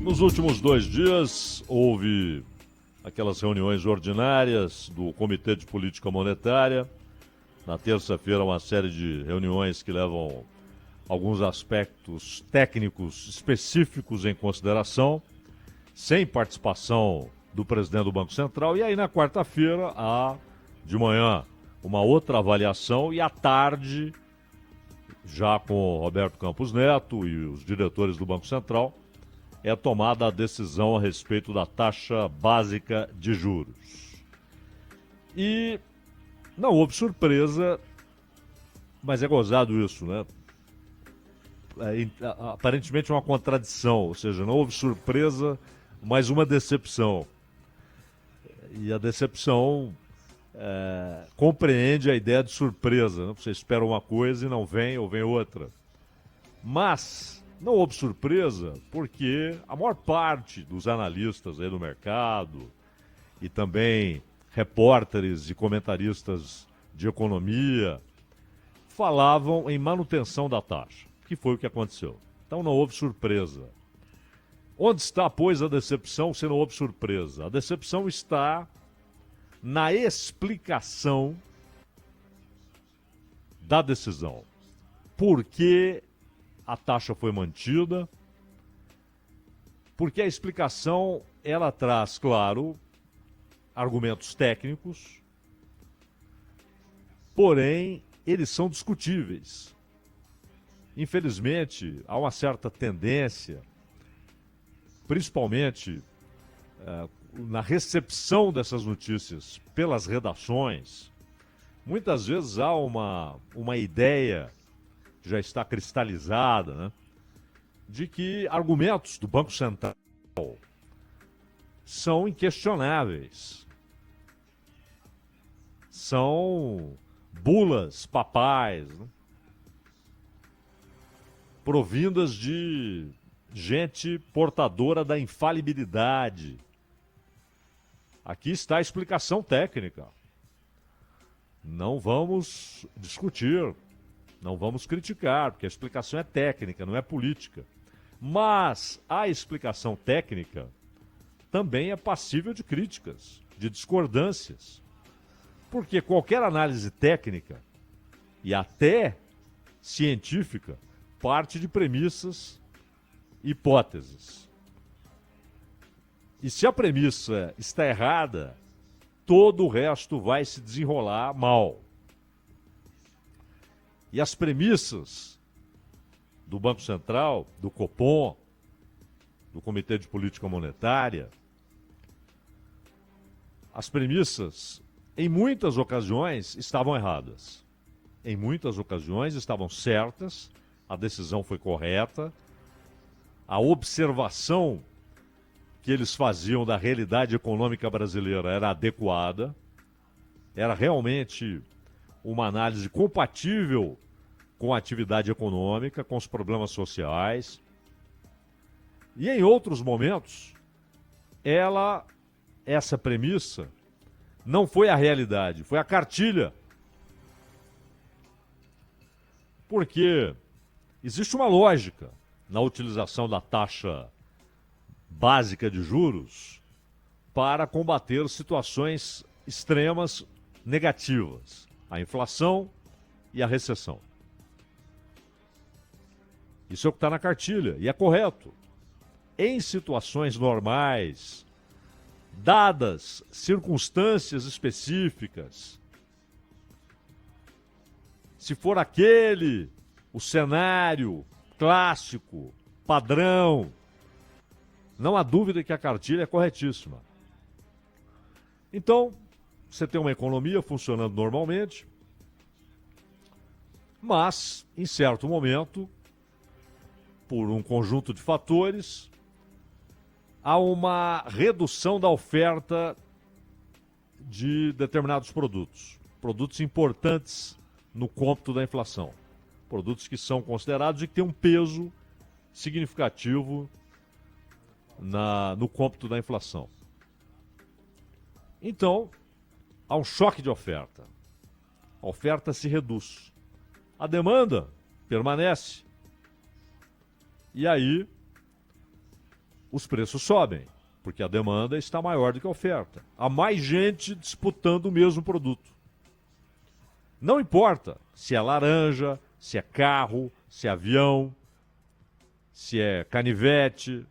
Nos últimos 2 dias, houve aquelas reuniões ordinárias do Comitê de Política Monetária. Na terça-feira, uma série de reuniões que levam alguns aspectos técnicos específicos em consideração, sem participação do presidente do Banco Central. E aí, na quarta-feira, de manhã, uma outra avaliação e à tarde, já com Roberto Campos Neto e os diretores do Banco Central, é tomada a decisão a respeito da taxa básica de juros. E não houve surpresa, mas é gozado isso, né? Aparentemente uma contradição, ou seja, não houve surpresa, mas uma decepção. E a decepção compreende a ideia de surpresa, né? Você espera uma coisa e não vem, ou vem outra. Mas não houve surpresa porque a maior parte dos analistas aí do mercado e também repórteres e comentaristas de economia falavam em manutenção da taxa, que foi o que aconteceu. Então não houve surpresa. Onde está, pois, a decepção se não houve surpresa? A decepção está na explicação da decisão. Por que a taxa foi mantida? Porque a explicação, ela traz, claro, argumentos técnicos, porém, eles são discutíveis. Infelizmente, há uma certa tendência, principalmente na recepção dessas notícias pelas redações, muitas vezes há uma ideia que já está cristalizada, né, de que argumentos do Banco Central são inquestionáveis. São bulas papais, né, provindas de gente portadora da infalibilidade. Aqui está a explicação técnica. Não vamos discutir, não vamos criticar, porque a explicação é técnica, não é política. Mas a explicação técnica também é passível de críticas, de discordâncias. Porque qualquer análise técnica e até científica parte de premissas, hipóteses. E se a premissa está errada, todo o resto vai se desenrolar mal. E as premissas do Banco Central, do Copom, do Comitê de Política Monetária, as premissas, em muitas ocasiões, estavam erradas. Em muitas ocasiões estavam certas, a decisão foi correta, a observação que eles faziam da realidade econômica brasileira era adequada, era realmente uma análise compatível com a atividade econômica, com os problemas sociais. E em outros momentos, essa premissa não foi a realidade, foi a cartilha. Porque existe uma lógica na utilização da taxa básica de juros para combater situações extremas negativas, a inflação e a recessão. Isso é o que está na cartilha e é correto. Em situações normais, dadas circunstâncias específicas, se for o cenário clássico, padrão, não há dúvida que a cartilha é corretíssima. Então, você tem uma economia funcionando normalmente, mas, em certo momento, por um conjunto de fatores, há uma redução da oferta de determinados produtos. Produtos importantes no cômputo da inflação. Produtos que são considerados e que têm um peso significativo no cômputo da inflação. Então, há um choque de oferta. A oferta se reduz. A demanda permanece. E aí, os preços sobem, porque a demanda está maior do que a oferta. Há mais gente disputando o mesmo produto. Não importa se é laranja, se é carro, se é avião, se é canivete,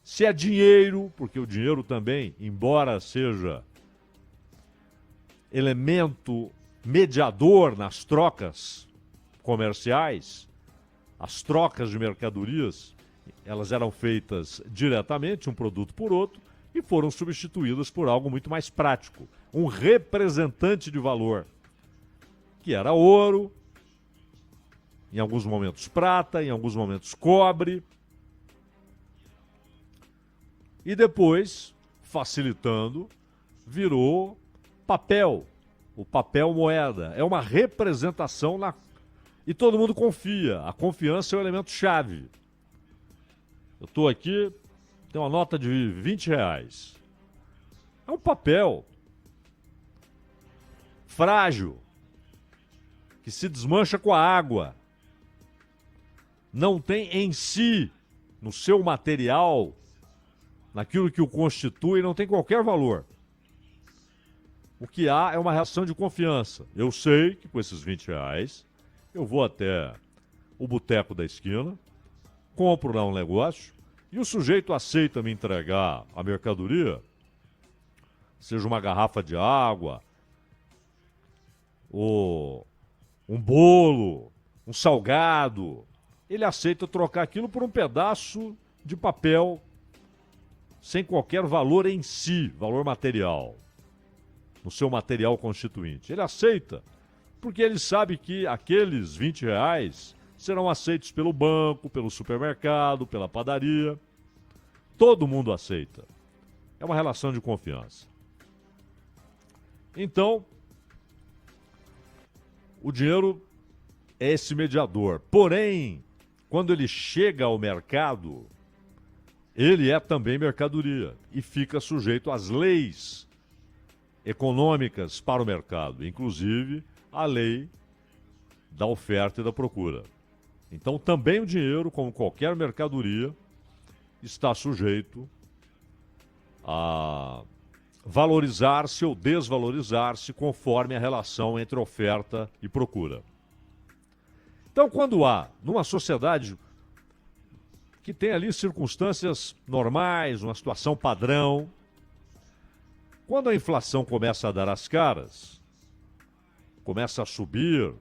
se é dinheiro, porque o dinheiro também, embora seja elemento mediador nas trocas comerciais, as trocas de mercadorias, elas eram feitas diretamente, um produto por outro, e foram substituídas por algo muito mais prático, um representante de valor, que era ouro, em alguns momentos prata, em alguns momentos cobre, e depois, facilitando, virou papel, o papel moeda. É uma representação e todo mundo confia. A confiança é o elemento chave. Eu estou aqui, tem uma nota de R$ 20. É um papel frágil, que se desmancha com a água. Não tem em si, no seu material, naquilo que o constitui, não tem qualquer valor. O que há é uma relação de confiança. Eu sei que com esses R$ 20 eu vou até o boteco da esquina, compro lá um negócio e o sujeito aceita me entregar a mercadoria, seja uma garrafa de água, ou um bolo, um salgado. Ele aceita trocar aquilo por um pedaço de papel sem qualquer valor em si, valor material, no seu material constituinte. Ele aceita, porque ele sabe que aqueles R$ 20 serão aceitos pelo banco, pelo supermercado, pela padaria. Todo mundo aceita. É uma relação de confiança. Então, o dinheiro é esse mediador. Porém, quando ele chega ao mercado, ele é também mercadoria e fica sujeito às leis econômicas para o mercado, inclusive a lei da oferta e da procura. Então, também o dinheiro, como qualquer mercadoria, está sujeito a valorizar-se ou desvalorizar-se conforme a relação entre oferta e procura. Então, quando há, numa sociedade que tem ali circunstâncias normais, uma situação padrão, quando a inflação começa a dar as caras, começa a subir,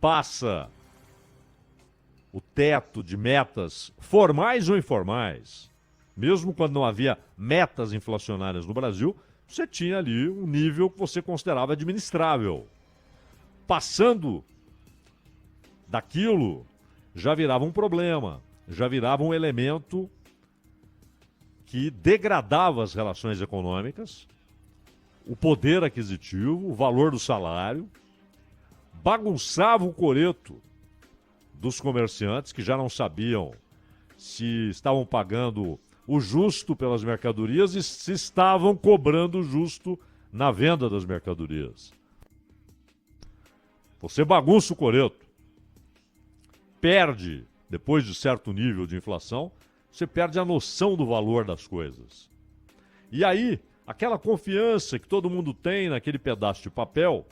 passa o teto de metas formais ou informais, mesmo quando não havia metas inflacionárias no Brasil, você tinha ali um nível que você considerava administrável. Passando daquilo, já virava um problema, já virava um elemento que degradava as relações econômicas, o poder aquisitivo, o valor do salário, bagunçava o coreto dos comerciantes que já não sabiam se estavam pagando o justo pelas mercadorias e se estavam cobrando o justo na venda das mercadorias. Você bagunça o coreto, perde, depois de certo nível de inflação, você perde a noção do valor das coisas. E aí, aquela confiança que todo mundo tem naquele pedaço de papel,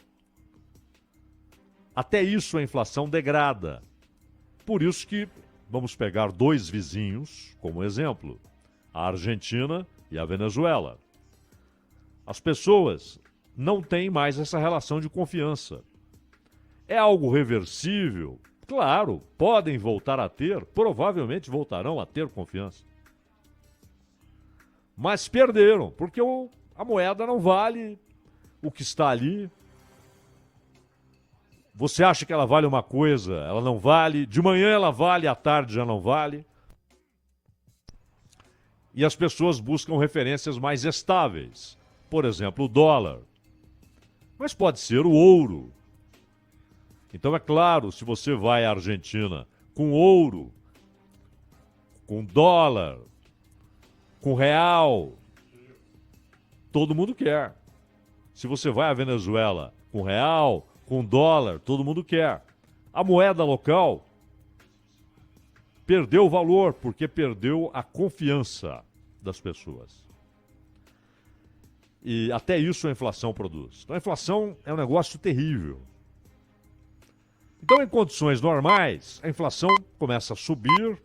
até isso a inflação degrada. Por isso que vamos pegar dois vizinhos como exemplo, a Argentina e a Venezuela. As pessoas não têm mais essa relação de confiança. É algo reversível? Claro, podem voltar a ter, provavelmente voltarão a ter confiança. Mas perderam, porque a moeda não vale o que está ali. Você acha que ela vale uma coisa, ela não vale. De manhã ela vale, à tarde já não vale. E as pessoas buscam referências mais estáveis. Por exemplo, o dólar. Mas pode ser o ouro. Então, é claro, se você vai à Argentina com ouro, com dólar, com real, todo mundo quer. Se você vai à Venezuela com real, com dólar, todo mundo quer. A moeda local perdeu o valor porque perdeu a confiança das pessoas. E até isso a inflação produz. Então a inflação é um negócio terrível. Então, em condições normais, a inflação começa a subir,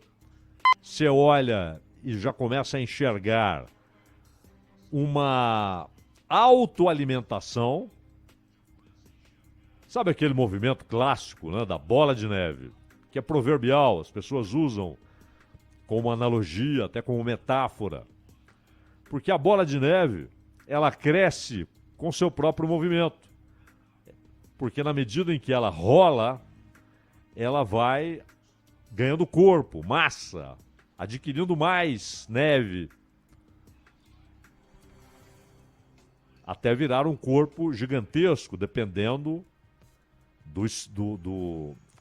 você olha e já começa a enxergar uma autoalimentação. Sabe aquele movimento clássico, né, da bola de neve, que é proverbial, as pessoas usam como analogia, até como metáfora. Porque a bola de neve, ela cresce com seu próprio movimento. Porque na medida em que ela rola, ela vai ganhando corpo, massa, adquirindo mais neve, até virar um corpo gigantesco, dependendo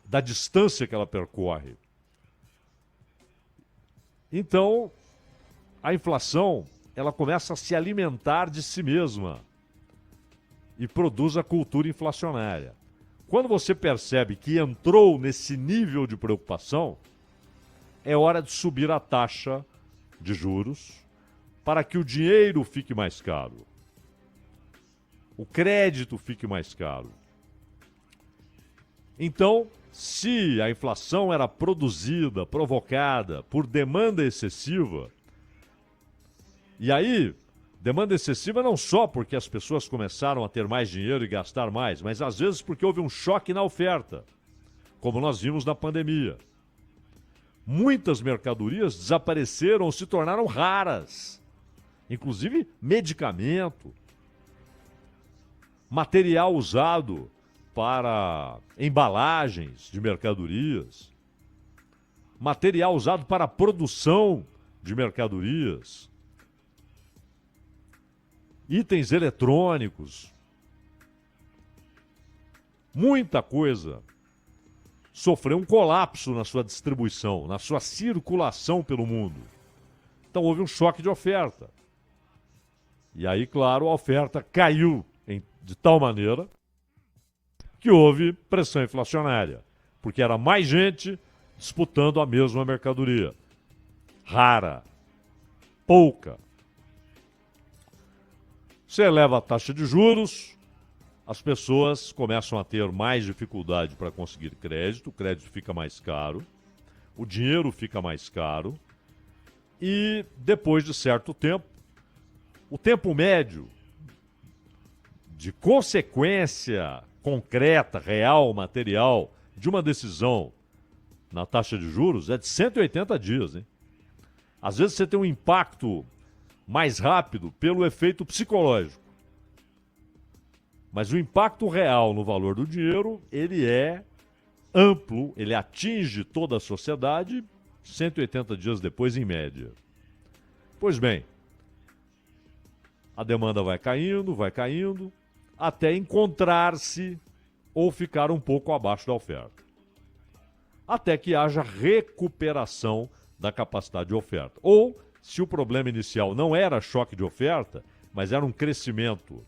da distância que ela percorre. Então, a inflação, ela começa a se alimentar de si mesma e produz a cultura inflacionária. Quando você percebe que entrou nesse nível de preocupação, é hora de subir a taxa de juros para que o dinheiro fique mais caro, o crédito fique mais caro. Então, se a inflação era produzida, provocada por demanda excessiva, e aí, demanda excessiva não só porque as pessoas começaram a ter mais dinheiro e gastar mais, mas às vezes porque houve um choque na oferta, como nós vimos na pandemia. Muitas mercadorias desapareceram ou se tornaram raras, inclusive medicamento, material usado para embalagens de mercadorias, material usado para a produção de mercadorias, itens eletrônicos, muita coisa sofreu um colapso na sua distribuição, na sua circulação pelo mundo. Então houve um choque de oferta. E aí, claro, a oferta caiu de tal maneira que houve pressão inflacionária, porque era mais gente disputando a mesma mercadoria. Rara, pouca. Você eleva a taxa de juros, as pessoas começam a ter mais dificuldade para conseguir crédito, o crédito fica mais caro, o dinheiro fica mais caro, e depois de certo tempo, o tempo médio de consequência concreta, real, material, de uma decisão na taxa de juros é de 180 dias, hein? Às vezes você tem um impacto mais rápido pelo efeito psicológico. Mas o impacto real no valor do dinheiro, ele é amplo, ele atinge toda a sociedade 180 dias depois, em média. Pois bem, a demanda vai caindo, até encontrar-se ou ficar um pouco abaixo da oferta. Até que haja recuperação da capacidade de oferta. Ou, se o problema inicial não era choque de oferta, mas era um crescimento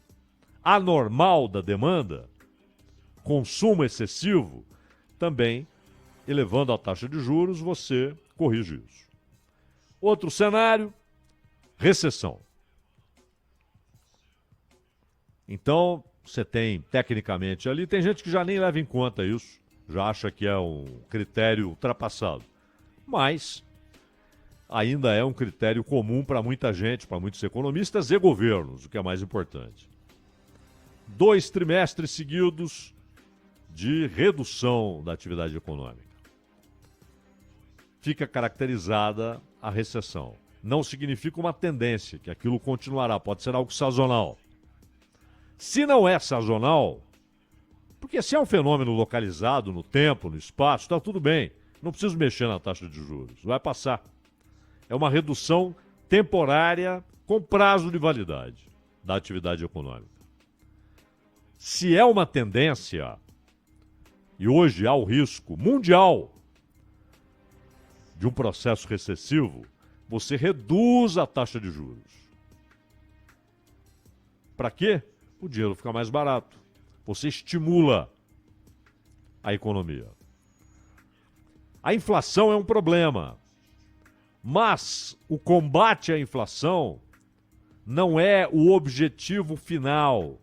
anormal da demanda, consumo excessivo, também, elevando a taxa de juros, você corrige isso. Outro cenário, recessão. Então, você tem, tecnicamente ali, tem gente que já nem leva em conta isso, já acha que é um critério ultrapassado. Mas ainda é um critério comum para muita gente, para muitos economistas e governos, o que é mais importante. 2 trimestres seguidos de redução da atividade econômica. Fica caracterizada a recessão. Não significa uma tendência, que aquilo continuará, pode ser algo sazonal. Se não é sazonal, porque se é um fenômeno localizado no tempo, no espaço, está tudo bem. Não preciso mexer na taxa de juros, vai passar. É uma redução temporária com prazo de validade da atividade econômica. Se é uma tendência, e hoje há o risco mundial de um processo recessivo, você reduz a taxa de juros. Para quê? O dinheiro fica mais barato. Você estimula a economia. A inflação é um problema, mas o combate à inflação não é o objetivo final.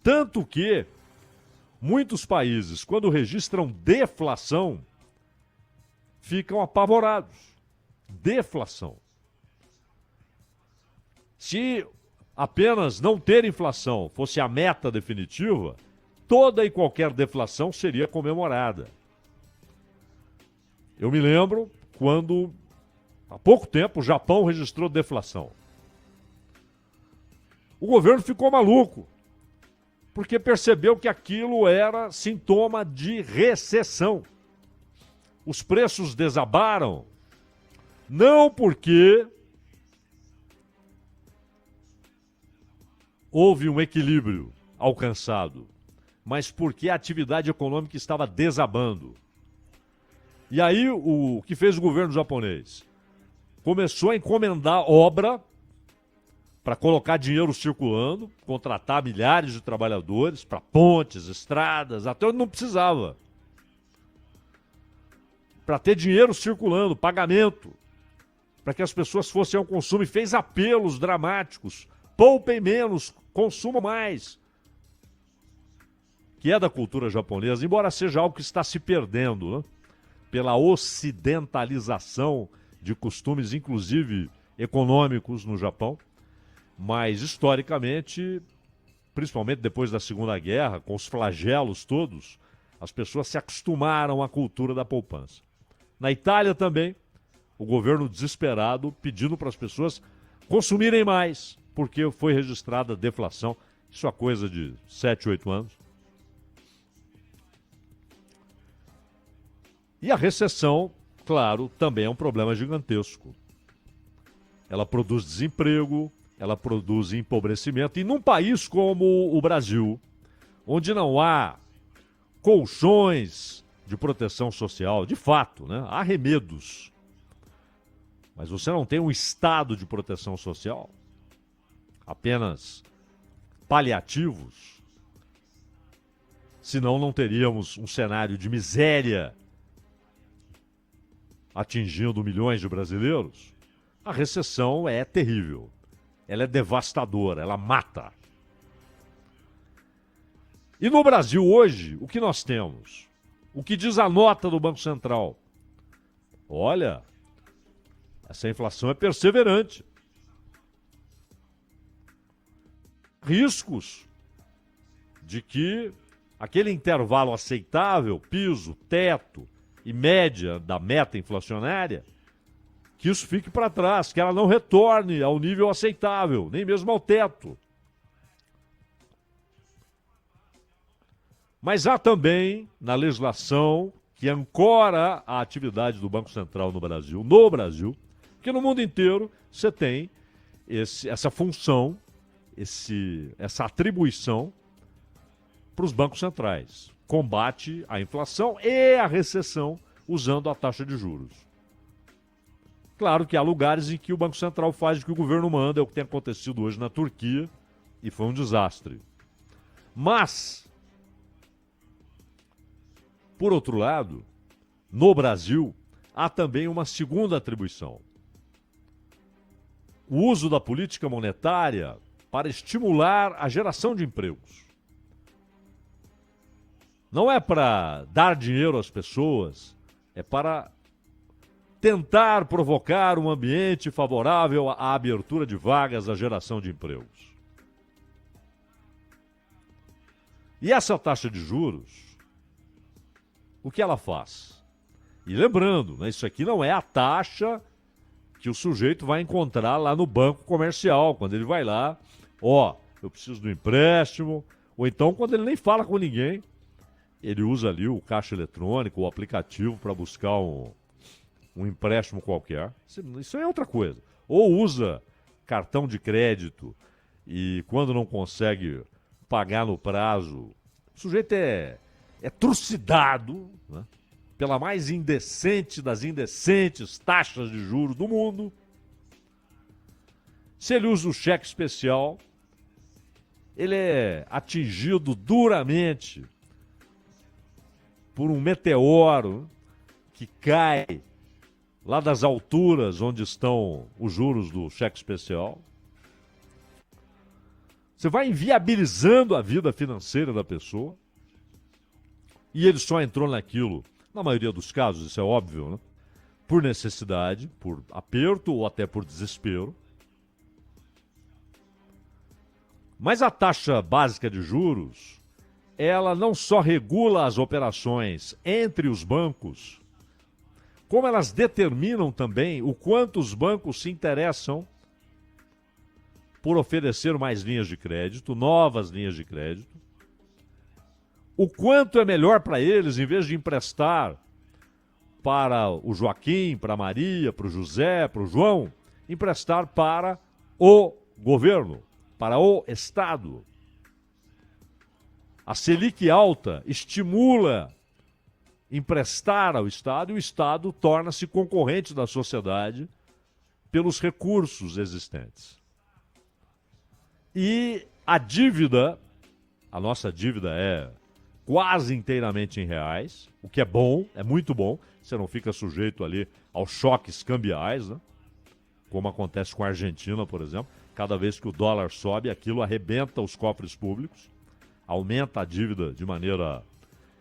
Tanto que muitos países, quando registram deflação, ficam apavorados. Deflação. Se apenas não ter inflação fosse a meta definitiva, toda e qualquer deflação seria comemorada. Eu me lembro quando, há pouco tempo, o Japão registrou deflação. O governo ficou maluco, porque percebeu que aquilo era sintoma de recessão. Os preços desabaram, não porque houve um equilíbrio alcançado, mas porque a atividade econômica estava desabando. E aí o que fez o governo japonês? Começou a encomendar obra para colocar dinheiro circulando, contratar milhares de trabalhadores para pontes, estradas, até onde não precisava. Para ter dinheiro circulando, pagamento, para que as pessoas fossem ao consumo, e fez apelos dramáticos. Poupem menos, consumam mais. Que é da cultura japonesa, embora seja algo que está se perdendo, né? Pela ocidentalização de costumes, inclusive econômicos, no Japão. Mas, historicamente, principalmente depois da Segunda Guerra, com os flagelos todos, as pessoas se acostumaram à cultura da poupança. Na Itália também, o governo desesperado pedindo para as pessoas consumirem mais, porque foi registrada deflação. Isso é coisa de 7, 8 anos. E a recessão, claro, também é um problema gigantesco. Ela produz desemprego, ela produz empobrecimento. E num país como o Brasil, onde não há colchões de proteção social, de fato, né? Há remedos. Mas você não tem um estado de proteção social, apenas paliativos, senão não teríamos um cenário de miséria atingindo milhões de brasileiros. A recessão é terrível, ela é devastadora, ela mata. E no Brasil hoje, o que nós temos? O que diz a nota do Banco Central? Olha, essa inflação é perseverante. Riscos de que aquele intervalo aceitável, piso, teto e média da meta inflacionária, que isso fique para trás, que ela não retorne ao nível aceitável, nem mesmo ao teto. Mas há também, na legislação que ancora a atividade do Banco Central no Brasil, porque no mundo inteiro você tem essa função, essa atribuição para os bancos centrais. Combate à inflação e à recessão usando a taxa de juros. Claro que há lugares em que o Banco Central faz o que o governo manda, é o que tem acontecido hoje na Turquia, e foi um desastre. Mas, por outro lado, no Brasil, há também uma segunda atribuição. O uso da política monetária para estimular a geração de empregos. Não é para dar dinheiro às pessoas, é para tentar provocar um ambiente favorável à abertura de vagas, à geração de empregos. E essa taxa de juros, o que ela faz? E lembrando, né, isso aqui não é a taxa que o sujeito vai encontrar lá no banco comercial, quando ele vai lá, eu preciso do empréstimo, ou então quando ele nem fala com ninguém, ele usa ali o caixa eletrônico, o aplicativo para buscar um empréstimo qualquer. Isso é outra coisa. Ou usa cartão de crédito e quando não consegue pagar no prazo, o sujeito é trucidado, né, pela mais indecente das indecentes taxas de juros do mundo. Se ele usa o cheque especial, ele é atingido duramente por um meteoro que cai lá das alturas onde estão os juros do cheque especial. Você vai inviabilizando a vida financeira da pessoa. E ele só entrou naquilo, na maioria dos casos, isso é óbvio, né? Por necessidade, por aperto ou até por desespero. Mas a taxa básica de juros, ela não só regula as operações entre os bancos, como elas determinam também o quanto os bancos se interessam por oferecer mais linhas de crédito, novas linhas de crédito. O quanto é melhor para eles, em vez de emprestar para o Joaquim, para a Maria, para o José, para o João, emprestar para o governo, para o Estado. A Selic alta estimula emprestar ao Estado e o Estado torna-se concorrente da sociedade pelos recursos existentes. E a dívida, a nossa dívida é quase inteiramente em reais, o que é bom, é muito bom. Você não fica sujeito ali aos choques cambiais, né? Como acontece com a Argentina, por exemplo. Cada vez que o dólar sobe, aquilo arrebenta os cofres públicos, aumenta a dívida de maneira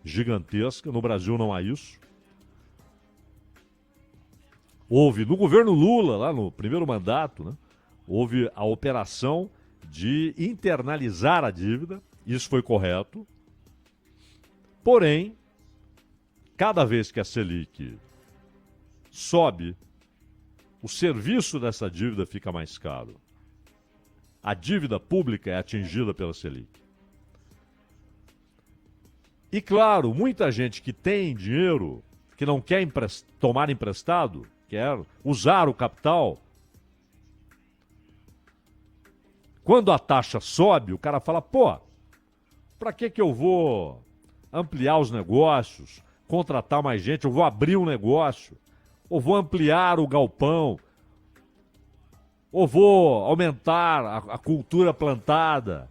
gigantesca. No Brasil não há isso. Houve, no governo Lula, lá no primeiro mandato, né, houve a operação de internalizar a dívida. Isso foi correto. Porém, cada vez que a Selic sobe, o serviço dessa dívida fica mais caro. A dívida pública é atingida pela Selic. E claro, muita gente que tem dinheiro, que não quer tomar emprestado, quer usar o capital, quando a taxa sobe, o cara fala, pô, para que eu vou ampliar os negócios, contratar mais gente, eu vou abrir um negócio, ou vou ampliar o galpão, ou vou aumentar a cultura plantada.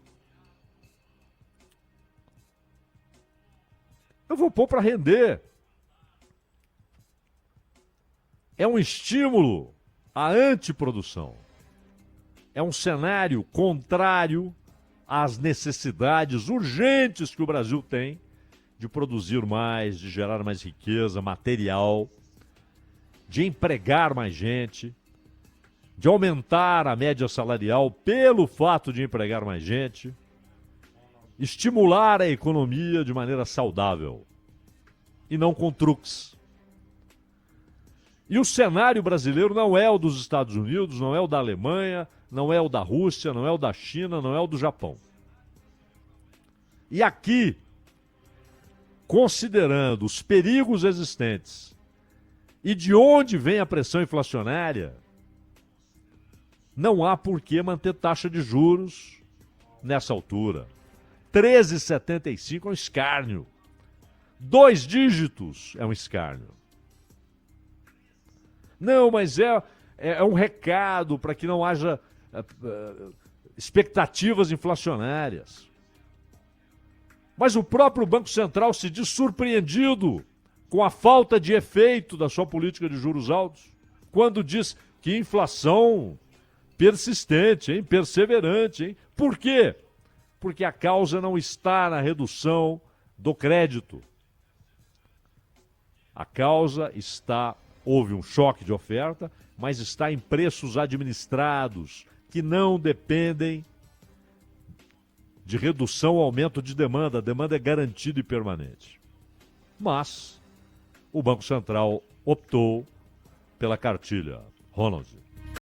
Eu vou pôr para render. É um estímulo à antiprodução. É um cenário contrário às necessidades urgentes que o Brasil tem de produzir mais, de gerar mais riqueza material, de empregar mais gente, de aumentar a média salarial pelo fato de empregar mais gente, estimular a economia de maneira saudável e não com truques. E o cenário brasileiro não é o dos Estados Unidos, não é o da Alemanha, não é o da Rússia, não é o da China, não é o do Japão. E aqui, considerando os perigos existentes e de onde vem a pressão inflacionária, não há por que manter taxa de juros nessa altura. 13,75 é um escárnio. 2 dígitos é um escárnio. Não, mas é um recado para que não haja expectativas inflacionárias. Mas o próprio Banco Central se diz surpreendido com a falta de efeito da sua política de juros altos, quando diz que inflação persistente, hein, perseverante. Hein? Por quê? Porque a causa não está na redução do crédito. A causa está, houve um choque de oferta, mas está em preços administrados, que não dependem de redução ou aumento de demanda. A demanda é garantida e permanente. Mas o Banco Central optou pela cartilha. Ronald.